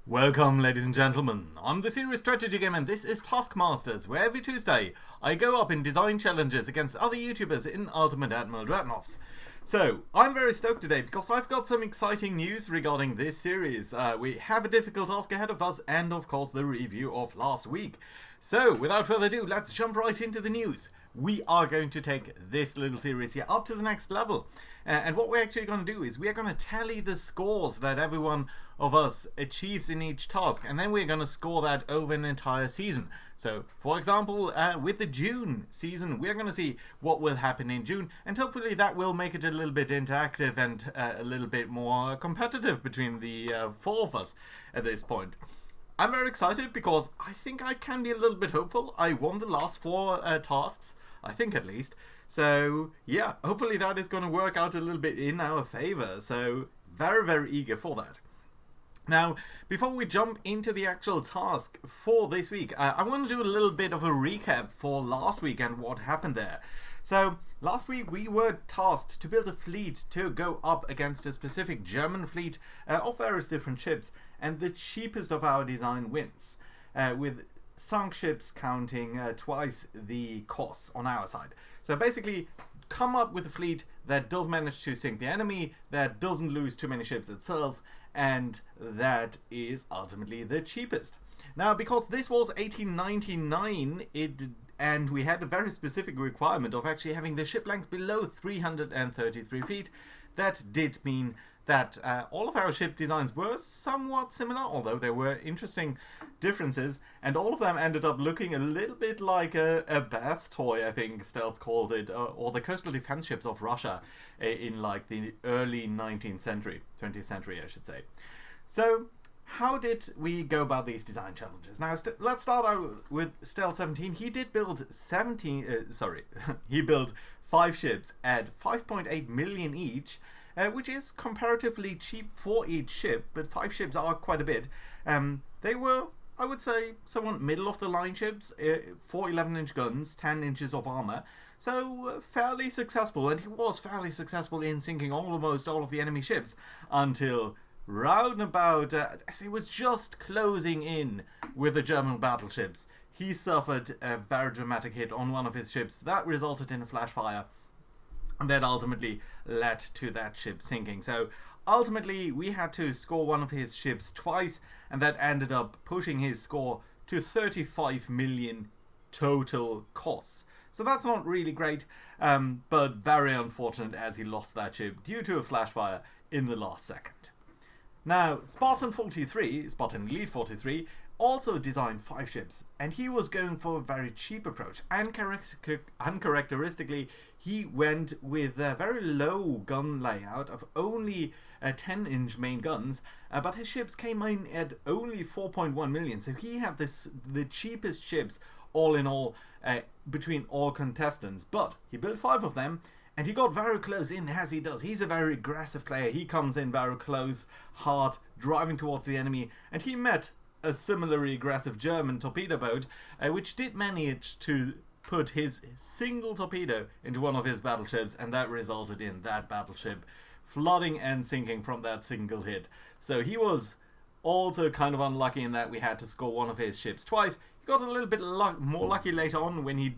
Welcome, ladies and gentlemen. I'm the Serious Strategy Game, and this is Taskmasters, where every Tuesday I go up in design challenges against other YouTubers in Ultimate Admiral Dreadnoughts. So, I'm very stoked today because I've got some exciting news regarding this series. We have a difficult task ahead of us, and of course the review of last week. So, without further ado, let's jump right into the news. We are going to take this little series here up to the next level. And what we're actually going to do is we're going to tally the scores that everyone of us achieves in each task, and then we're going to score that over an entire season. So, for example, with the June season, we're going to see what will happen in June, and hopefully that will make it a little bit interactive and a little bit more competitive between the four of us at this point. I'm very excited because I think I can be a little bit hopeful. I won the last four tasks, I think at least. So yeah, hopefully that is going to work out a little bit in our favor. So very, very eager for that. Now, before we jump into the actual task for this week, I want to do a little bit of a recap for last week and what happened there. So, last week we were tasked to build a fleet to go up against a specific German fleet of various different ships, and the cheapest of our design wins, with sunk ships counting twice the costs on our side. So basically, come up with a fleet that does manage to sink the enemy, that doesn't lose too many ships itself, and that is ultimately the cheapest. Now, because this was 1899, and we had a very specific requirement of actually having the ship length below 333 feet, that did mean that all of our ship designs were somewhat similar, although there were interesting differences, and all of them ended up looking a little bit like a bath toy, I think Stelz called it, or the coastal defense ships of Russia in like the early 19th century, 20th century I should say. So, how did we go about these design challenges? Now, let's start out with Stealth 17. He did build he built 5 ships at 5.8 million each, which is comparatively cheap for each ship, but 5 ships are quite a bit. They were, I would say, somewhat middle of the line ships, 4 11-inch guns, 10 inches of armor, so fairly successful, and he was fairly successful in sinking almost all of the enemy ships until round about as he was just closing in with the German battleships. He suffered a very dramatic hit on one of his ships that resulted in a flash fire, and that ultimately led to that ship sinking. So ultimately we had to score one of his ships twice, and that ended up pushing his score to 35 million total costs. So that's not really great, but very unfortunate as he lost that ship due to a flash fire in the last second. Now, Spartan Elite 43, also designed 5 ships, and he was going for a very cheap approach. Uncharacteristically, he went with a very low gun layout of only 10-inch main guns, but his ships came in at only 4.1 million, so he had the cheapest ships all in all between all contestants. But he built 5 of them, and he got very close in, as he does. He's a very aggressive player. He comes in very close, hard, driving towards the enemy, and he met a similarly aggressive German torpedo boat, which did manage to put his single torpedo into one of his battleships, and that resulted in that battleship flooding and sinking from that single hit. So he was also kind of unlucky in that we had to score one of his ships twice. He got a little bit more lucky later on when he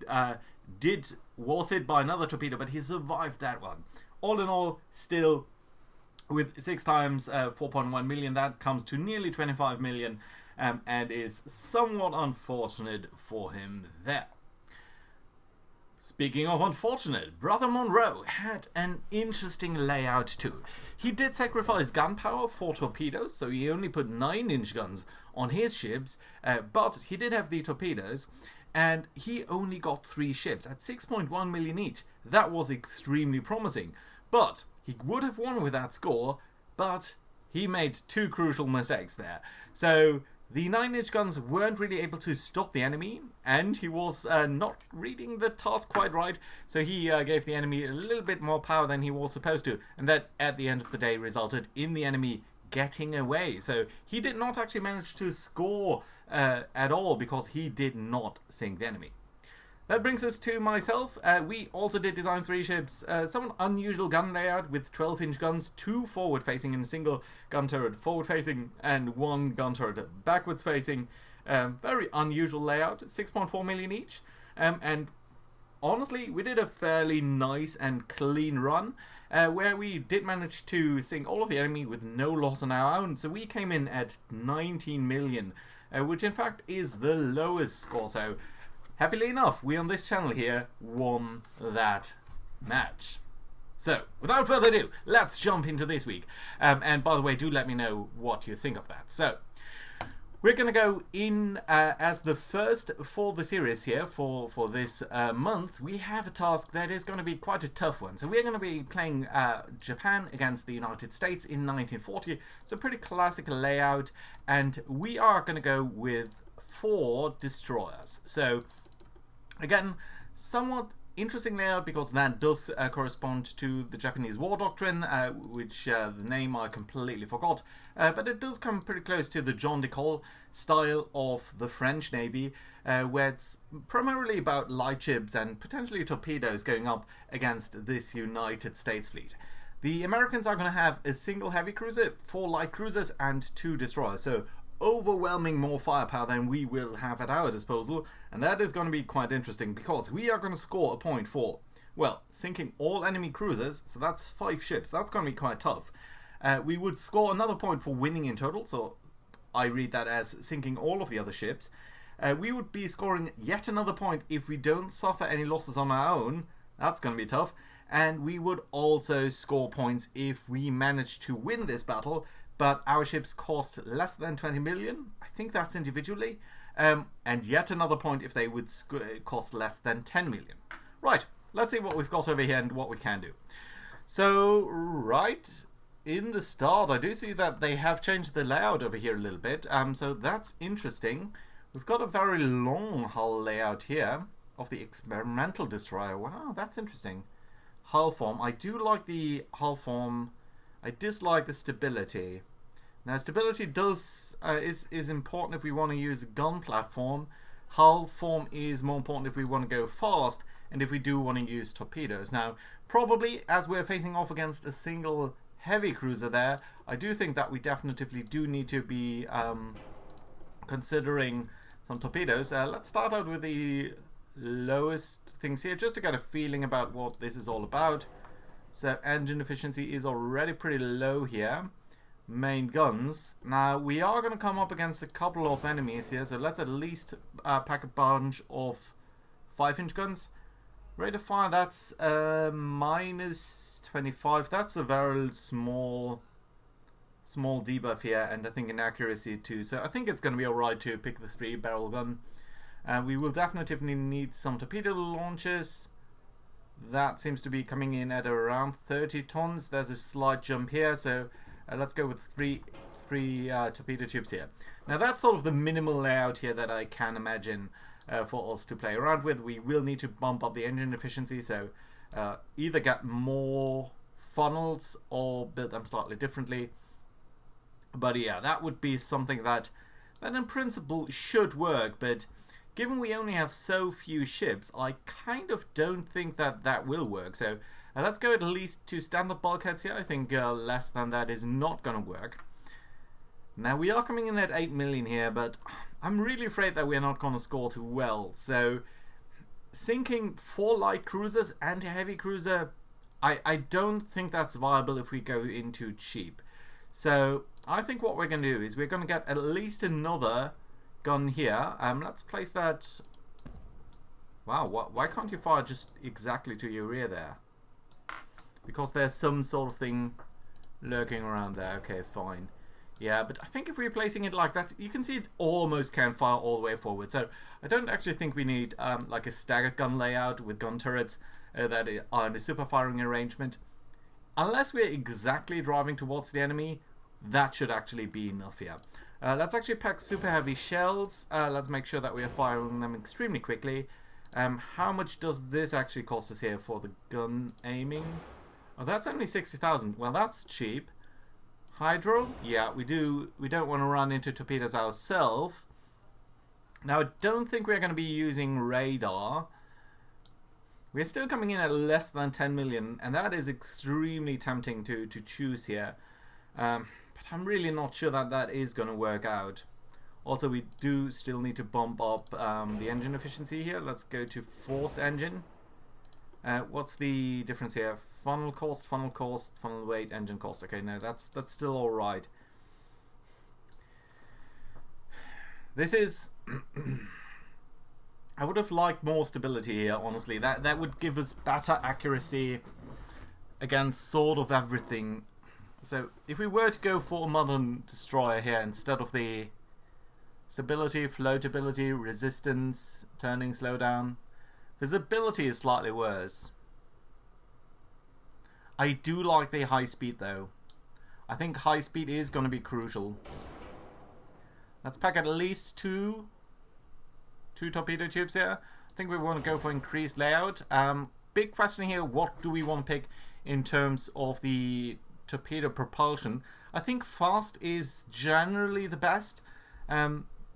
was hit by another torpedo, but he survived that one. All in all, still with 6 times 4.1 million, that comes to nearly 25 million, and is somewhat unfortunate for him there. Speaking of unfortunate, Brother Monroe had an interesting layout too. He did sacrifice gunpowder for torpedoes, so he only put 9-inch guns on his ships, but he did have the torpedoes, and he only got 3 ships at 6.1 million each. That was extremely promising, but he would have won with that score, but he made 2 crucial mistakes there. So the 9-inch guns weren't really able to stop the enemy, and he was not reading the task quite right, so he gave the enemy a little bit more power than he was supposed to, and that at the end of the day resulted in the enemy getting away. So he did not actually manage to score at all because he did not sink the enemy. That brings us to myself. We also did design 3 ships. Somewhat unusual gun layout with 12-inch guns, 2 forward-facing and a single gun turret forward-facing, and 1 gun turret backwards-facing. Very unusual layout, 6.4 million each. And honestly, we did a fairly nice and clean run, where we did manage to sink all of the enemy with no loss on our own. So we came in at 19 million, which in fact is the lowest score. So happily enough, we on this channel here won that match. So, without further ado, let's jump into this week. And by the way, do let me know what you think of that. So, we're going to go in as the first for the series here for this month. We have a task that is going to be quite a tough one. So we're going to be playing Japan against the United States in 1940. It's a pretty classic layout, and we are going to go with 4 destroyers. So again, somewhat interesting layout because that does correspond to the Japanese war doctrine, which the name I completely forgot, but it does come pretty close to the John de Gaulle style of the French Navy, where it's primarily about light ships and potentially torpedoes going up against this United States fleet. The Americans are going to have a single heavy cruiser, 4 light cruisers, and 2 destroyers, so overwhelming more firepower than we will have at our disposal, and that is going to be quite interesting because we are going to score a point for, well, sinking all enemy cruisers, so that's 5 ships. That's going to be quite tough. We would score another point for winning in total, so I read that as sinking all of the other ships. We would be scoring yet another point if we don't suffer any losses on our own. That's going to be tough. And we would also score points if we manage to win this battle, but our ships cost less than 20 million. I think that's individually. And yet another point if they would cost less than 10 million. Right, let's see what we've got over here and what we can do. So, right in the start, I do see that they have changed the layout over here a little bit. So that's interesting. We've got a very long hull layout here of the experimental destroyer. Wow, that's interesting. Hull form. I do like the hull form. I dislike the stability. Now, stability is important if we want to use a gun platform. Hull form is more important if we want to go fast and if we do want to use torpedoes. Now, probably as we're facing off against a single heavy cruiser there, I do think that we definitely do need to be considering some torpedoes. Let's start out with the lowest things here just to get a feeling about what this is all about. So engine efficiency is already pretty low here. Main guns. Now we are going to come up against a couple of enemies here, so let's at least pack a bunch of 5-inch guns. Rate of fire, that's minus 25. That's a very small debuff here, and I think in accuracy too. So I think it's going to be alright to pick the 3-barrel gun. We will definitely need some torpedo launchers. That seems to be coming in at around 30 tons. There's a slight jump here, so let's go with three torpedo tubes here. Now that's sort of the minimal layout here that I can imagine for us to play around with. We will need to bump up the engine efficiency, so either get more funnels or build them slightly differently. But yeah, that would be something that in principle should work, but given we only have so few ships, I kind of don't think that will work. So let's go at least to standard bulkheads here. I think less than that is not going to work. Now we are coming in at 8 million here, but I'm really afraid that we're not going to score too well. So sinking 4 light cruisers and a heavy cruiser, I don't think that's viable if we go into cheap. So I think what we're going to do is we're going to get at least another gun here. Let's place that. Wow, why can't you fire just exactly to your rear there? Because there's some sort of thing lurking around there. Okay, fine. Yeah, but I think if we're placing it like that, you can see it almost can fire all the way forward. So I don't actually think we need like a staggered gun layout with gun turrets that are in a super firing arrangement. Unless we're exactly driving towards the enemy, that should actually be enough here. Let's actually pack super heavy shells. Let's make sure that we are firing them extremely quickly. How much does this actually cost us here for the gun aiming? Oh, that's only 60,000. Well, that's cheap. Hydro? Yeah, we don't want to run into torpedoes ourselves. Now, I don't think we're going to be using radar. We're still coming in at less than 10 million, and that is extremely tempting to choose here. But I'm really not sure that that is going to work out. Also, we do still need to bump up the engine efficiency here. Let's go to forced engine. What's the difference here? Funnel cost, funnel weight, engine cost. Okay, no, that's still all right. This is... I would have liked more stability here, honestly. That would give us better accuracy against sort of everything. So, if we were to go for a modern destroyer here instead of the stability, floatability, resistance, turning, slowdown, visibility is slightly worse. I do like the high speed though. I think high speed is going to be crucial. Let's pack at least two torpedo tubes here. I think we want to go for increased layout. Big question here, what do we want to pick in terms of the torpedo propulsion? I think fast is generally the best.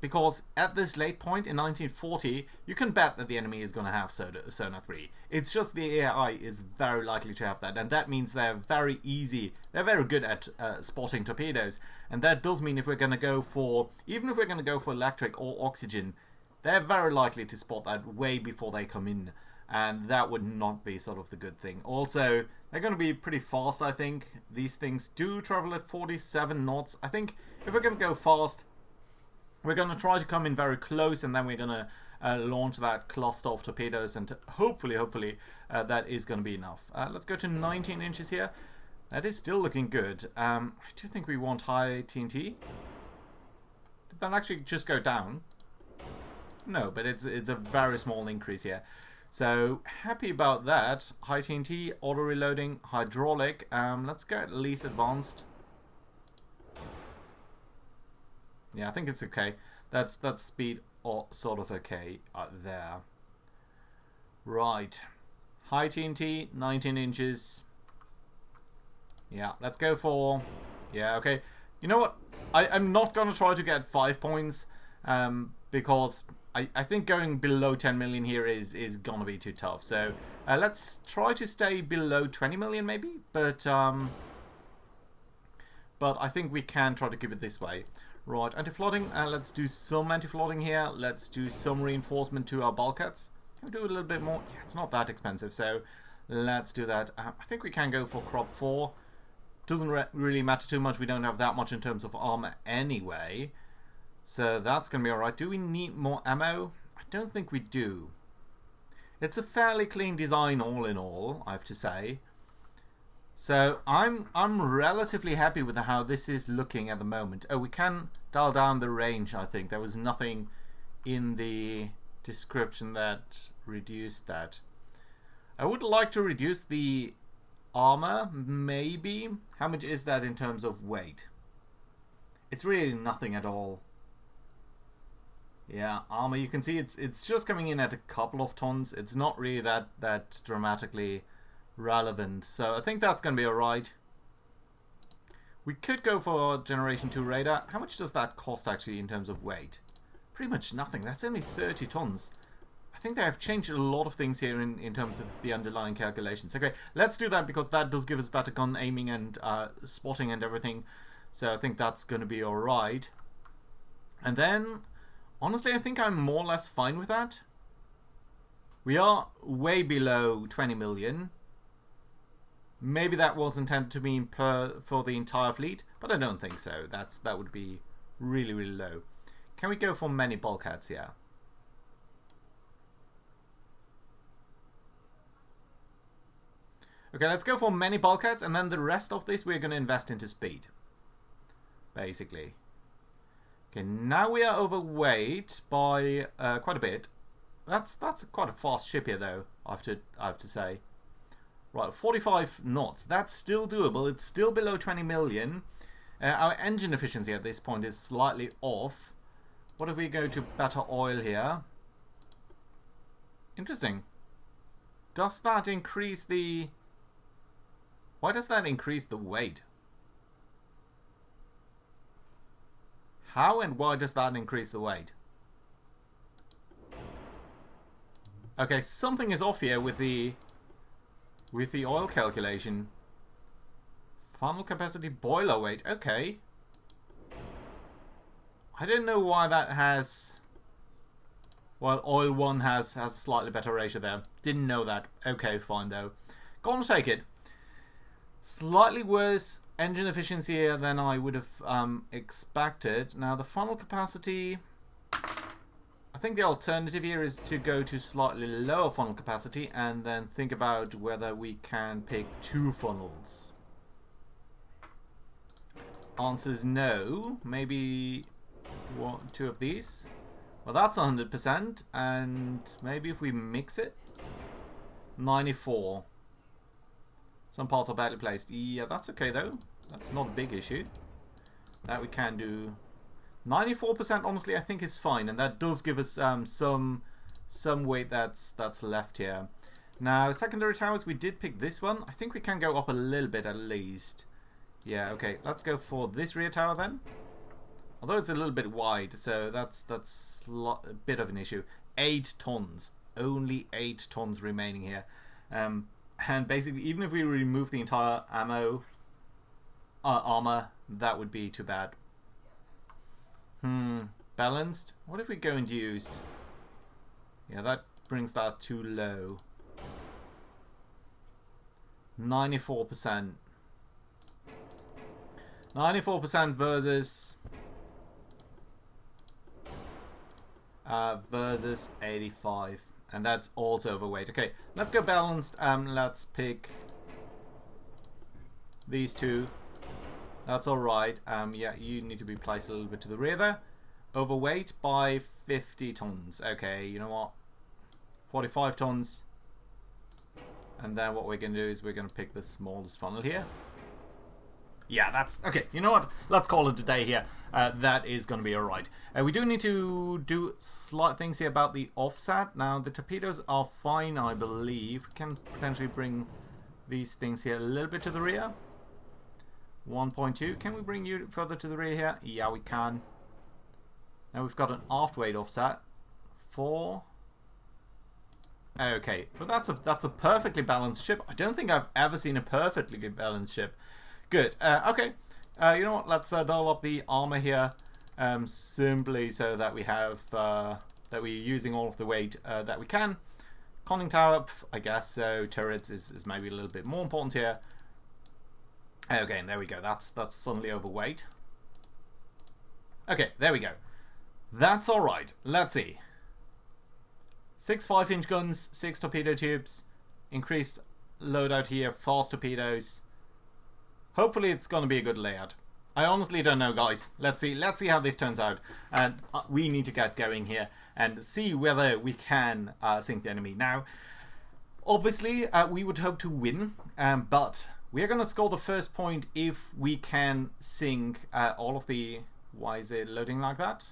Because at this late point in 1940, you can bet that the enemy is going to have Sonar 3. It's just the AI is very likely to have that, and that means they're very easy. They're very good at spotting torpedoes, and that does mean if we're going to go for, even if we're going to go for electric or oxygen, they're very likely to spot that way before they come in, and that would not be sort of the good thing. Also, they're going to be pretty fast, I think. These things do travel at 47 knots. I think if we're going to go fast, we're going to try to come in very close, and then we're going to launch that cluster of torpedoes, and hopefully that is going to be enough. Let's go to 19 inches here. That is still looking good. I do think we want high TNT. Did that actually just go down? No, but it's a very small increase here. So happy about that. High TNT, auto reloading, hydraulic. Let's go at least advanced. Yeah, I think it's okay. That's speed or sort of okay there. Right. High TNT, 19 inches. Yeah, let's go for... Yeah, okay. You know what? I'm not going to try to get 5 points because I think going below 10 million here is going to be too tough. So let's try to stay below 20 million maybe. But I think we can try to keep it this way. Right, anti-flooding, let's do some anti-flooding here. Let's do some reinforcement to our bulkheads. Can we do a little bit more? Yeah, it's not that expensive, so let's do that. I think we can go for crop 4. Doesn't really matter too much. We don't have that much in terms of armor anyway. So that's going to be alright. Do we need more ammo? I don't think we do. It's a fairly clean design all in all, I have to say. So I'm relatively happy with how this is looking at the moment. Oh, we can dial down the range, I think. There was nothing in the description that reduced that. I would like to reduce the armor, maybe. How much is that in terms of weight? It's really nothing at all. Yeah, armor, you can see it's just coming in at a couple of tons. It's not really that dramatically relevant, so I think that's going to be alright. We could go for Generation 2 radar. How much does that cost actually in terms of weight? Pretty much nothing. That's only 30 tons. I think they have changed a lot of things here in terms of the underlying calculations. Okay, let's do that because that does give us better gun aiming and spotting and everything. So I think that's going to be alright. And then, honestly, I think I'm more or less fine with that. We are way below 20 million. Maybe that was intended to mean for the entire fleet, but I don't think so. That would be really, really low. Can we go for many bulkheads here? Okay, let's go for many bulkheads, and then the rest of this we're going to invest into speed. Basically. Okay, now we are overweight by quite a bit. That's quite a fast ship here, though, I have to say. Right, 45 knots. That's still doable. It's still below 20 million. Our engine efficiency at this point is slightly off. What if we go to better oil here? Interesting. Does that increase the... Why does that increase the weight? How and why does that increase the weight? Okay, something is off here with the oil calculation. Funnel capacity, boiler weight. Okay. I didn't know why that has... Well, oil 1 has a slightly better ratio there. Didn't know that. Okay, fine though. Gonna take it. Slightly worse engine efficiency here than I would have expected. Now the funnel capacity... I think the alternative here is to go to slightly lower funnel capacity and then think about whether we can pick 2 funnels. Answer's no. Maybe 2 of these. Well, that's 100%, and maybe if we mix it, 94. Some parts are badly placed. Yeah, that's okay though. That's not a big issue. That we can do. 94%, honestly, I think is fine, and that does give us some weight that's left here. Now, secondary towers, we did pick this one. I think we can go up a little bit at least. Yeah, okay. Let's go for this rear tower then. Although it's a little bit wide, so that's a bit of an issue. 8 tons. Only 8 tons remaining here. And basically, even if we remove the entire armor, that would be too bad. Balanced. What if we go and used? Yeah, that brings that too low. 94%. 94% versus... versus 85, and that's also overweight. Okay, let's go balanced. Let's pick these 2. That's all right. Yeah, you need to be placed a little bit to the rear there. Overweight by 50 tons. Okay, you know what? 45 tons. And then what we're going to do is we're going to pick the smallest funnel here. Yeah, that's... Okay, you know what? Let's call it a day here. That is going to be alright. We do need to do slight things here about the offset. Now, the torpedoes are fine, I believe. We can potentially bring these things here a little bit to the rear. 1.2. Can we bring you further to the rear here? Yeah, we can. Now we've got an aft weight offset. 4. Okay, but that's a perfectly balanced ship. I don't think I've ever seen a perfectly balanced ship. Good. Okay. You know what? Let's dial up the armor here, simply so that we have that we're using all of the weight that we can. Conning tower, I guess so. Turrets is maybe a little bit more important here. Okay, and there we go. That's suddenly overweight. Okay, there we go. That's all right. Let's see. 6 5-inch guns, 6 torpedo tubes, increased loadout here, fast torpedoes. Hopefully it's going to be a good layout. I honestly don't know, guys. Let's see how this turns out. And we need to get going here and see whether we can sink the enemy. Now, obviously, we would hope to win, but we are going to score the first point if we can sink all of the... Why is it loading like that?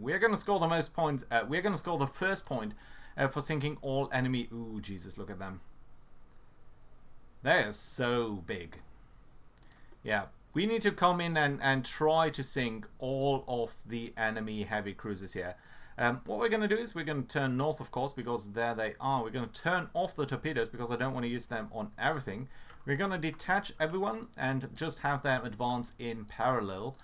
We're going to score the most points. We're going to score the first point for sinking all enemy... Ooh, Jesus, look at them. They are so big. Yeah, we need to come in and try to sink all of the enemy heavy cruisers here. What we're going to do is we're going to turn north, of course, because there they are. We're going to turn off the torpedoes because I don't want to use them on everything. We're going to detach everyone and just have them advance in parallel,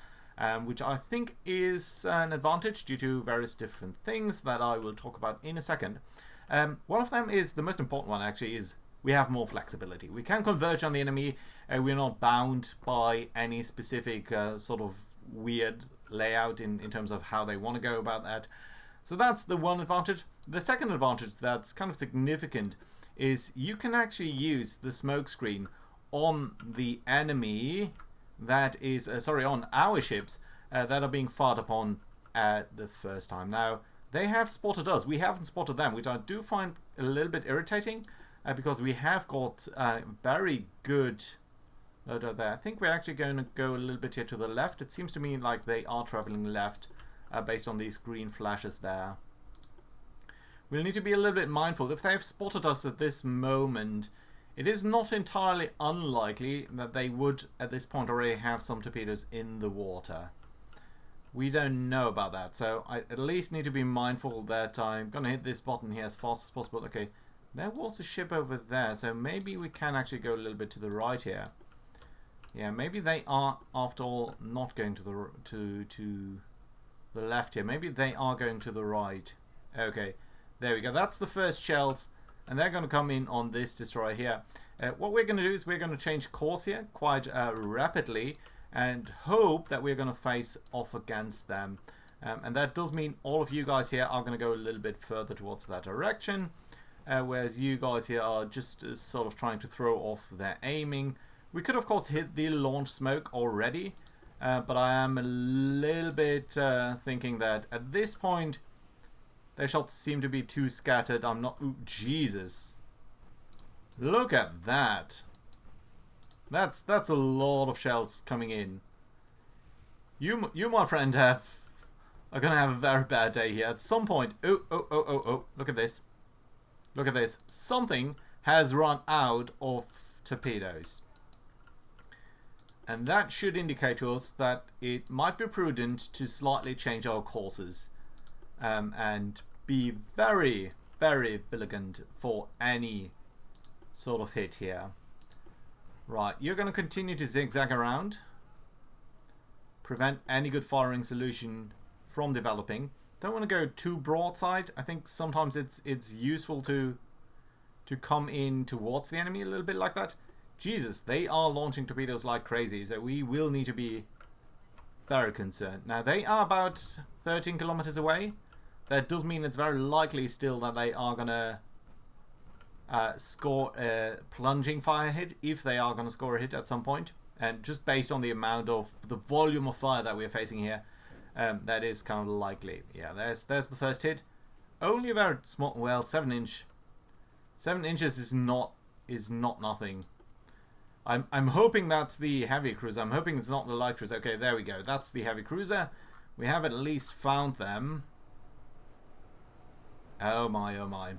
which I think is an advantage due to various different things that I will talk about in a second. One of them is, the most important one actually, is we have more flexibility. We can converge on the enemy. We're not bound by any specific sort of weird layout in terms of how they want to go about that. So that's the one advantage. The second advantage that's kind of significant is you can actually use the smoke screen on the enemy that is, on our ships that are being fired upon the first time. Now, they have spotted us. We haven't spotted them, which I do find a little bit irritating. Because we have got very good loadout there. I think we're actually going to go a little bit here to the left. It seems to me like they are traveling left based on these green flashes there. We'll need to be a little bit mindful. If they have spotted us at this moment, it is not entirely unlikely that they would at this point already have some torpedoes in the water. We don't know about that, so I at least need to be mindful that I'm gonna hit this button here as fast as possible. Okay, there was a ship over there, so maybe we can actually go a little bit to the right here. Yeah, maybe they are, after all, not going to the left here. Maybe they are going to the right. Okay, there we go. That's the first shells, and they're going to come in on this destroyer here. What we're going to do is we're going to change course here quite rapidly, and hope that we're going to face off against them. And that does mean all of you guys here are going to go a little bit further towards that direction, whereas you guys here are just sort of trying to throw off their aiming. We could, of course, hit the launch smoke already, but I am a little bit thinking that at this point, their shots seem to be too scattered. I'm not... Ooh, Jesus. Look at that. That's a lot of shells coming in. You my friend, are going to have a very bad day here. At some point... Oh, look at this. Look at this. Something has run out of torpedoes. And that should indicate to us that it might be prudent to slightly change our courses and be very, very vigilant for any sort of hit here. Right, you're going to continue to zigzag around, prevent any good firing solution from developing. Don't want to go too broadside. I think sometimes it's useful to come in towards the enemy a little bit like that. Jesus, they are launching torpedoes like crazy, so we will need to be very concerned. Now, they are about 13 kilometers away. That does mean it's very likely still that they are going to score a plunging fire hit, if they are going to score a hit at some point. And just based on the amount of the volume of fire that we're facing here, that is kind of likely. Yeah, there's the first hit. Only a very small, well, 7 inch. 7 inches is not nothing. I'm hoping that's the heavy cruiser. I'm hoping it's not the light cruiser. Okay, there we go. That's the heavy cruiser. We have at least found them. Oh my, oh my.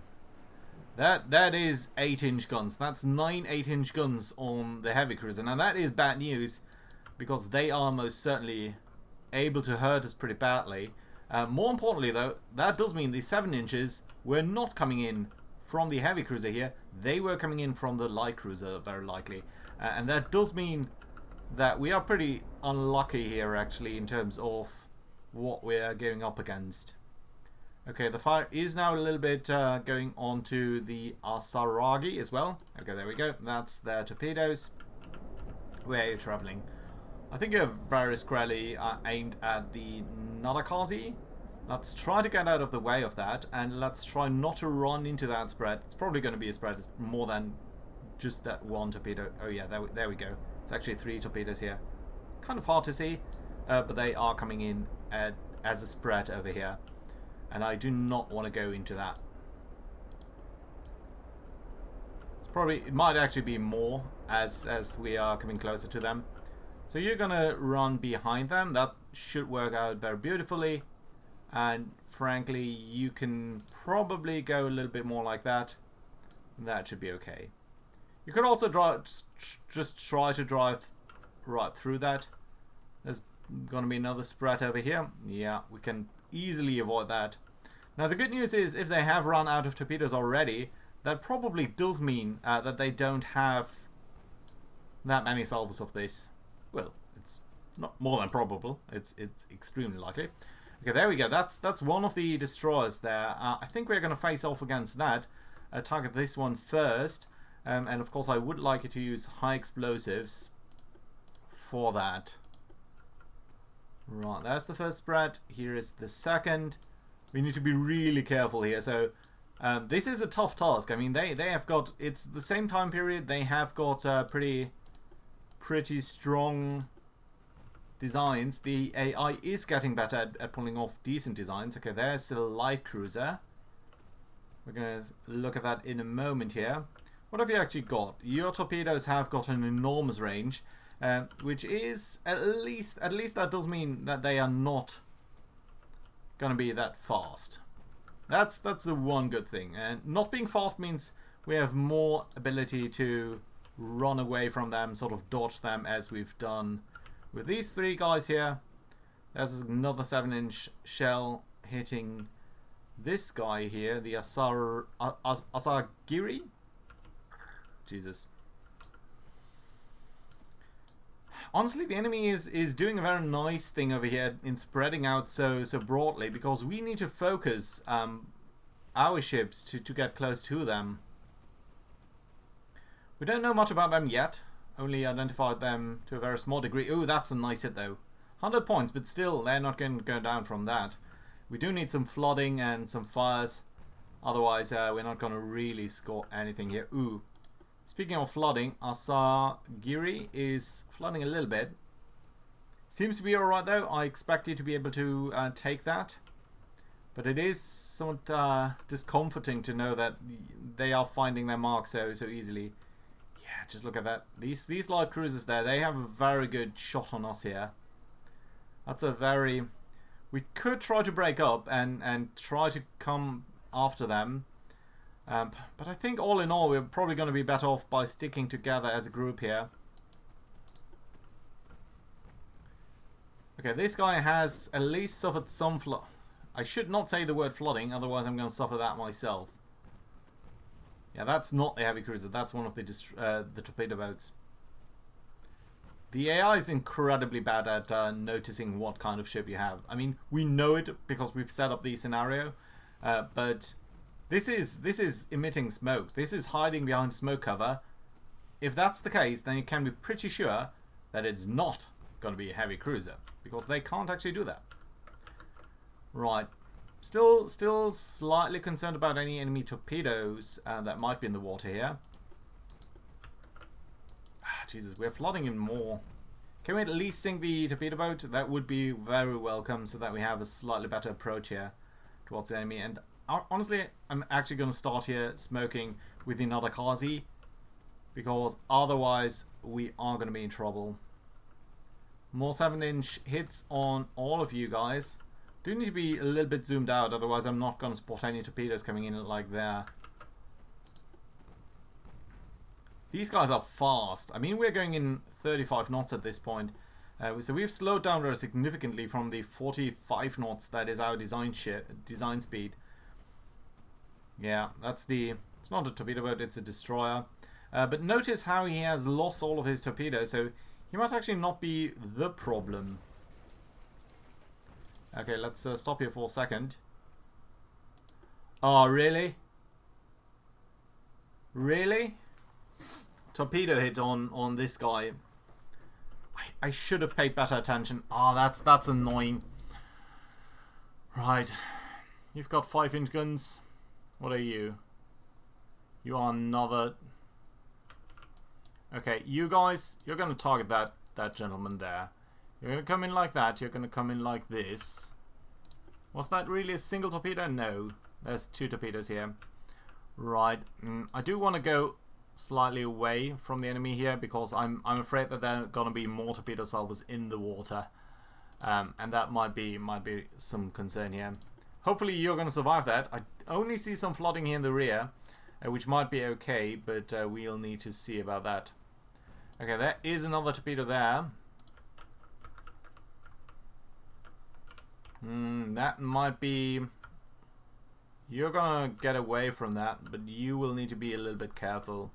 That is 8-inch guns. That's 9 8-inch guns on the heavy cruiser. Now that is bad news, because they are most certainly able to hurt us pretty badly. More importantly though, that does mean the 7 inches were not coming in from the heavy cruiser here. They were coming in from the light cruiser, very likely. And that does mean that we are pretty unlucky here, actually, in terms of what we are going up against. Okay, the fire is now a little bit going on to the Asaragi as well. Okay, there we go. That's their torpedoes. Where are you traveling? I think you're very squarely aimed at the Nadakazi. Let's try to get out of the way of that, and let's try not to run into that spread. It's probably going to be a spread. It's more than just that one torpedo. Oh yeah, there we go. It's actually 3 torpedoes here. Kind of hard to see, but they are coming in as a spread over here. And I do not want to go into that. It might actually be more as we are coming closer to them. So you're gonna run behind them. That should work out very beautifully. And frankly, you can probably go a little bit more like that. That should be okay. You could also just try to drive right through that. There's gonna be another spread over here. Yeah, we can easily avoid that. Now the good news is, if they have run out of torpedoes already, that probably does mean that they don't have that many salvos of this. Well, it's not more than probable. It's extremely likely. Okay, there we go. That's one of the destroyers there. I think we're going to face off against that. Target this one first. And of course I would like you to use high explosives for that. Right, that's the first spread. Here is the second. We need to be really careful here. So this is a tough task. I mean, they have got, it's the same time period. They have got pretty strong designs. The AI is getting better at pulling off decent designs. Okay, there's the light cruiser. We're going to look at that in a moment here. What have you actually got? Your torpedoes have got an enormous range, which is at least that does mean that they are not going to be that fast. That's the one good thing. And not being fast means we have more ability to run away from them, sort of dodge them, as we've done with these 3 guys here. There's another 7-inch shell hitting this guy here, the Asagiri. Jesus. Honestly, the enemy is doing a very nice thing over here in spreading out so broadly, because we need to focus our ships to get close to them. We don't know much about them yet. Only identified them to a very small degree. Ooh, that's a nice hit though. 100 points, but still, they're not going to go down from that. We do need some flooding and some fires. Otherwise, we're not going to really score anything here. Ooh. Speaking of flooding, Asagiri is flooding a little bit. Seems to be alright though. I expect you to be able to take that. But it is somewhat discomforting to know that they are finding their mark so easily. Yeah, just look at that. These light cruisers there, they have a very good shot on us here. That's a very... We could try to break up and try to come after them. But I think all in all, we're probably going to be better off by sticking together as a group here. Okay, this guy has at least suffered some flood. I should not say the word flooding, otherwise I'm going to suffer that myself. Yeah, that's not the heavy cruiser. That's one of the torpedo boats. The AI is incredibly bad at noticing what kind of ship you have. I mean, we know it because we've set up the scenario, but this is emitting smoke. This is hiding behind smoke cover. If that's the case, then you can be pretty sure that it's not going to be a heavy cruiser, because they can't actually do that. Right. Still slightly concerned about any enemy torpedoes that might be in the water here. Jesus, we're flooding in more. Can we at least sink the torpedo boat? That would be very welcome, so that we have a slightly better approach here towards the enemy. And honestly, I'm actually going to start here smoking with the Nadakazi, because otherwise we are going to be in trouble. More 7-inch hits on all of you guys. Do need to be a little bit zoomed out, otherwise I'm not going to spot any torpedoes coming in like there. These guys are fast. I mean, we're going in 35 knots at this point. So we've slowed down very significantly from the 45 knots that is our design speed. Yeah, that's the... It's not a torpedo boat, it's a destroyer. But notice how he has lost all of his torpedoes, so he might actually not be the problem. Okay, let's stop here for a second. Oh, really? Really? Torpedo hit on this guy. I should have paid better attention. Oh, that's annoying. Right. You've got 5-inch guns. What are you? You are another... Okay, you guys, you're going to target that gentleman there. You're going to come in like that. You're going to come in like this. Was that really a single torpedo? No. There's 2 torpedoes here. Right. I do want to go slightly away from the enemy here, because I'm afraid that there are going to be more torpedo salvos in the water. And that might be some concern here. Hopefully you're going to survive that. I only see some flooding here in the rear, which might be okay, but we'll need to see about that. Okay, there is another torpedo there. That might be... You're gonna get away from that, but you will need to be a little bit careful.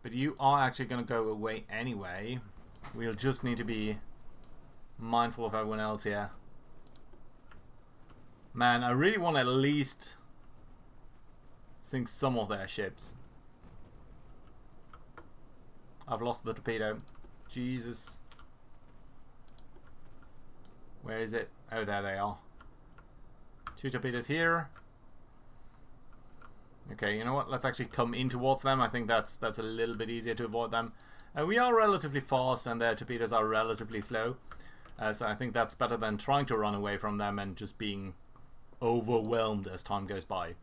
But you are actually gonna go away anyway. We'll just need to be mindful of everyone else here. Man, I really want to at least sink some of their ships. I've lost the torpedo. Jesus. Where is it? Oh, there they are. 2 torpedoes here. Okay, you know what? Let's actually come in towards them. I think that's a little bit easier to avoid them. We are relatively fast, and their torpedoes are relatively slow. So I think that's better than trying to run away from them and just being overwhelmed as time goes by.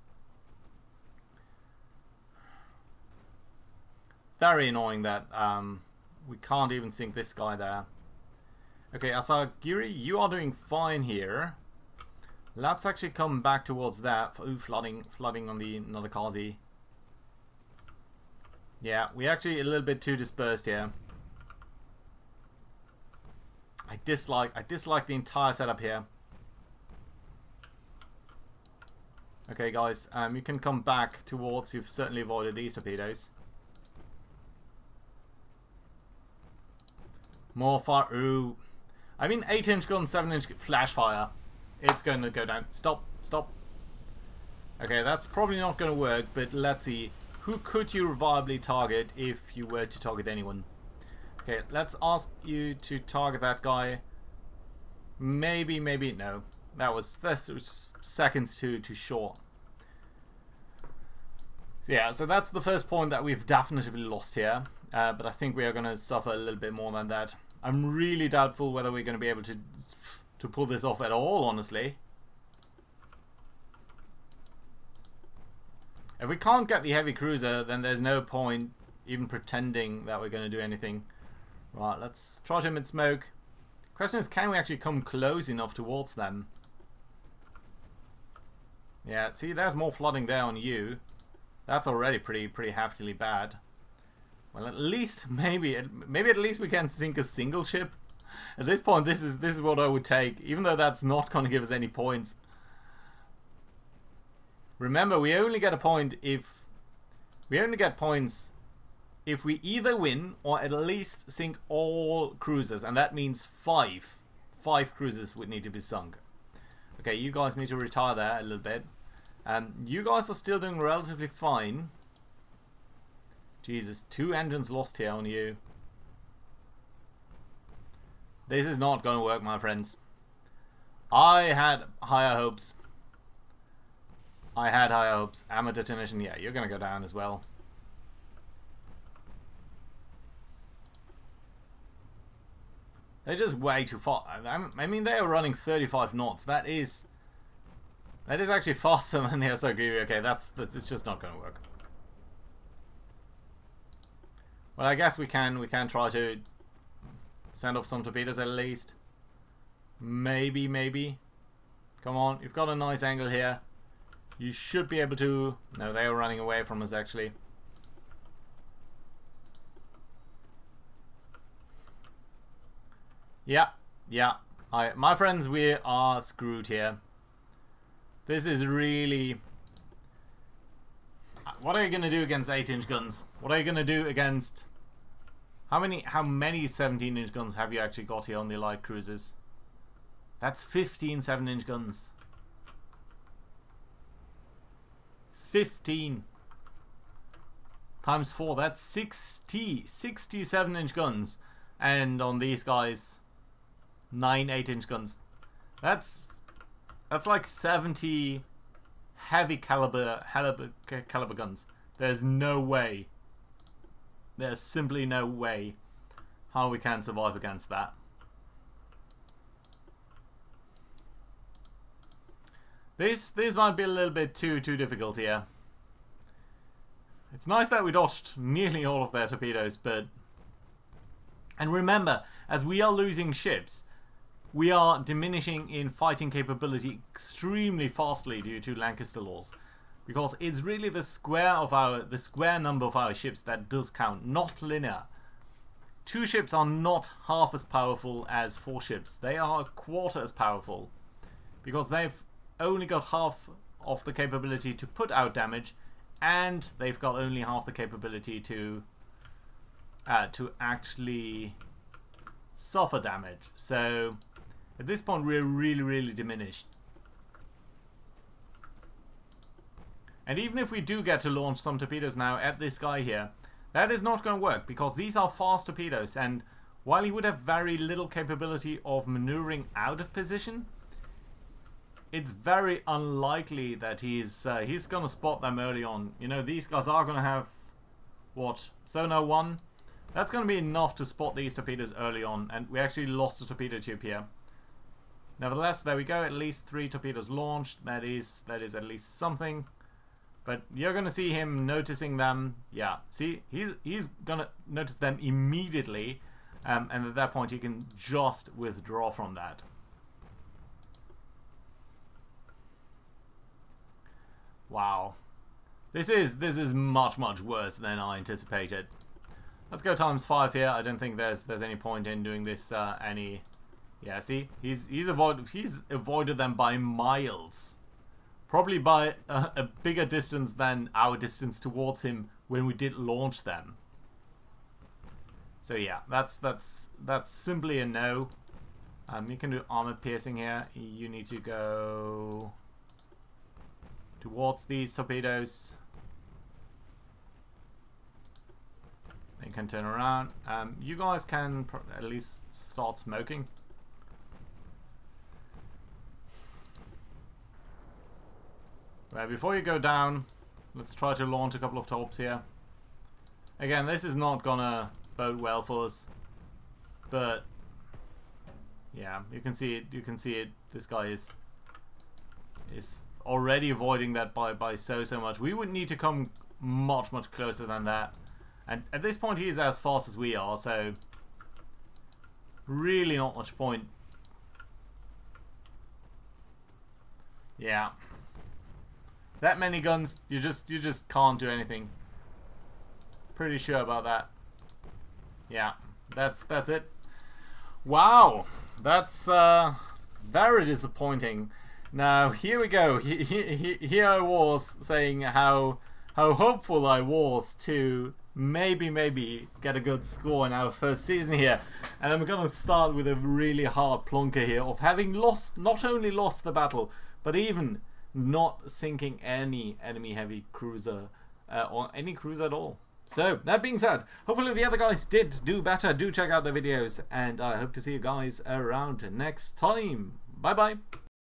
Very annoying that we can't even sink this guy there. Okay, Asagiri, you are doing fine here. Let's actually come back towards that. Ooh, flooding on the Nadakazi. Yeah, we're actually a little bit too dispersed here. I dislike the entire setup here. Okay, guys, you can come back towards. You've certainly avoided these torpedoes. More fire. Ooh. I mean, 8-inch gun, 7-inch flash fire. It's going to go down. Stop. Stop. Okay, that's probably not going to work, but let's see. Who could you reliably target if you were to target anyone? Okay, let's ask you to target that guy. Maybe, maybe no. That was seconds too short. Yeah, so that's the first point that we've definitively lost here. But I think we are going to suffer a little bit more than that. I'm really doubtful whether we're going to be able to pull this off at all, honestly. If we can't get the heavy cruiser, then there's no point even pretending that we're going to do anything. Right, let's trot him in smoke. Question is, can we actually come close enough towards them? Yeah, see, there's more flooding there on you. That's already pretty heftily bad. Well, at least maybe at least we can sink a single ship. At this point, this is what I would take, even though that's not going to give us any points. Remember, we only get a point if we either win or at least sink all cruisers, and that means five cruisers would need to be sunk. Okay, you guys need to retire there a little bit. You guys are still doing relatively fine. Jesus, 2 engines lost here on you. This is not going to work, my friends. I had higher hopes. Ammo detonation, yeah, you're going to go down as well. They're just way too far. I mean, they are running 35 knots. That is actually faster than the Osogiri. Okay, that's just not going to work. Well, I guess we can try to send off some torpedoes at least. Maybe. Come on, you've got a nice angle here. You should be able to... No, they are running away from us, actually. Yeah. My friends, we are screwed here. This is really... What are you going to do against 8-inch guns? What are you going to do against... How many 17-inch guns have you actually got here on the light cruisers? That's 15 7-inch guns. 15 times 4, that's 60 7-inch guns, and on these guys 9 8-inch guns. That's like 70 heavy caliber guns. There's no way, there's simply no way how we can survive against that. This might be a little bit too difficult here. It's nice that we dodged nearly all of their torpedoes, but... And remember, as we are losing ships, we are diminishing in fighting capability extremely fastly due to Lancaster laws. Because it's really the square number of our ships that does count, not linear. 2 ships are not half as powerful as 4 ships. They are a quarter as powerful. Because they've only got half of the capability to put out damage, and they've got only half the capability to actually suffer damage. So at this point we're really diminished. And even if we do get to launch some torpedoes now at this guy here, that is not going to work, because these are fast torpedoes, and while he would have very little capability of maneuvering out of position, it's very unlikely that he's going to spot them early on. You know, these guys are going to have, what, sonar 1? That's going to be enough to spot these torpedoes early on, and we actually lost a torpedo tube here. Nevertheless, there we go, at least 3 torpedoes launched. That is at least something. But you're going to see him noticing them. Yeah, see, he's going to notice them immediately, and at that point he can just withdraw from that. Wow, this is much worse than I anticipated. Let's go times 5 here. I don't think there's any point in doing this any Yeah, see, he's avoided them by miles, probably by a bigger distance than our distance towards him when we did launch them. So yeah, that's simply a no. You can do armor piercing here. You need to go towards these torpedoes. They can turn around. You guys can at least start smoking. Well, before you go down, let's try to launch a couple of torps here. Again, this is not gonna bode well for us, but yeah, you can see it. You can see it. This guy is already avoiding that by so much. We would need to come much closer than that, and at this point he is as fast as we are, so really not much point. Yeah. That many guns, you just can't do anything. Pretty sure about that. Yeah, that's it. Wow, that's very disappointing. Now here we go. Here I was saying how hopeful I was to maybe get a good score in our first season here, and I'm gonna start with a really hard plonker here of having not only lost the battle, but even not sinking any enemy heavy cruiser or any cruiser at all. So that being said, hopefully the other guys did do better. Do check out their videos, and I hope to see you guys around next time. Bye bye.